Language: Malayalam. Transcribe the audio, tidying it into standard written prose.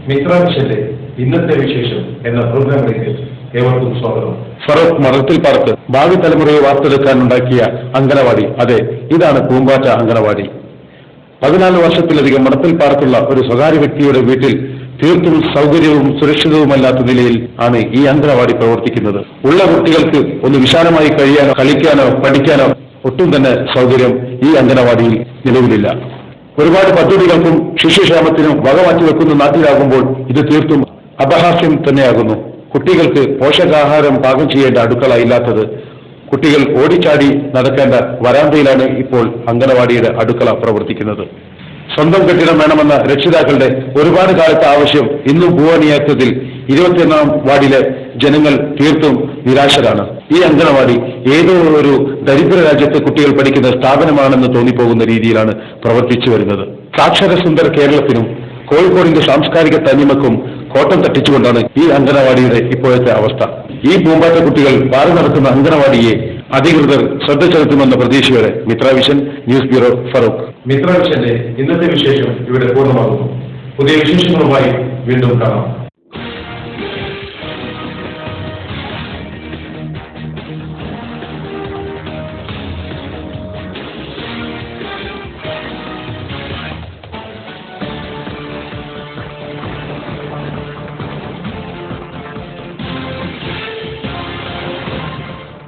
മിത്രാവിഷന്റെ ഇന്നത്തെ വിശേഷം എന്ന പ്രോഗ്രാമിലേക്ക് ഏവർക്കും സ്വാഗതം. ഫറൂഖ് മഠത്തിൽ പാർക്ക് ഭാവി തലമുറയെ വാർത്തെടുക്കാനുണ്ടാക്കിയ അങ്കണവാടി. അതെ, ഇതാണ് പൂമ്പാറ്റ അങ്കണവാടി. 14 വർഷത്തിലധികം മഠത്തിൽ പാർക്കുള്ള ഒരു സ്വകാര്യ വ്യക്തിയുടെ വീട്ടിൽ തീർത്തും സൗകര്യവും സുരക്ഷിതവുമല്ലാത്ത നിലയിൽ ആണ് ഈ അങ്കണവാടി പ്രവർത്തിക്കുന്നത്. ഉള്ള കുട്ടികൾക്ക് ഒന്ന് വിശാലമായി കഴിയാനോ കളിക്കാനോ പഠിക്കാനോ ഒട്ടും തന്നെ സൗകര്യം ഈ അങ്കണവാടിയിൽ നിലവിലില്ല. ഒരുപാട് പദ്ധതികൾക്കും ശിശുക്ഷേമത്തിനും വകമാറ്റി വെക്കുന്ന നാട്ടിലാകുമ്പോൾ ഇത് തീർത്തും അപഹാസ്യം തന്നെയാകുന്നു. കുട്ടികൾക്ക് പോഷകാഹാരം പാകം ചെയ്യേണ്ട അടുക്കള ഇല്ലാത്തത്, കുട്ടികൾ ഓടിച്ചാടി നടക്കേണ്ട വരാന്തയിലാണ് ഇപ്പോൾ അങ്കണവാടിയുടെ അടുക്കള പ്രവർത്തിക്കുന്നത്. സ്വന്തം കെട്ടിടം വേണമെന്ന രക്ഷിതാക്കളുടെ ഒരുപാട് കാലത്തെ ആവശ്യം ഇന്നും പൂവണിയാത്തതിൽ 21-ാം വാർഡിലെ ജനങ്ങൾ തീർത്തും നിരാശരാണ്. ഈ അങ്കണവാടി ഏതോ ഒരു ദരിദ്ര രാജ്യത്തെ കുട്ടികൾ പഠിക്കുന്ന സ്ഥാപനമാണെന്ന് തോന്നിപ്പോകുന്ന രീതിയിലാണ് പ്രവർത്തിച്ചു വരുന്നത്. സാക്ഷരസുന്ദര കേരളത്തിനും കോഴിക്കോടിന്റെ സാംസ്കാരിക തനിമക്കും കോട്ടം തട്ടിച്ചുകൊണ്ടാണ് ഈ അങ്കണവാടിയുടെ ഇപ്പോഴത്തെ അവസ്ഥ. ഈ പൂമ്പാറ്റ കുട്ടികൾ പാറി നടക്കുന്ന അങ്കണവാടിയെ അധികൃതർ ശ്രദ്ധ ചെലുത്തുമെന്ന പ്രതീക്ഷയോടെ മിത്രവിഷൻ ന്യൂസ് ബ്യൂറോ, ഫറൂഖ്. മിത്രവിഷന്റെ ഇന്നത്തെ വിശേഷം ഇവിടെ പൂർണ്ണമാകുന്നു. പുതിയ വിശേഷങ്ങളുമായി വീണ്ടും കാണാം.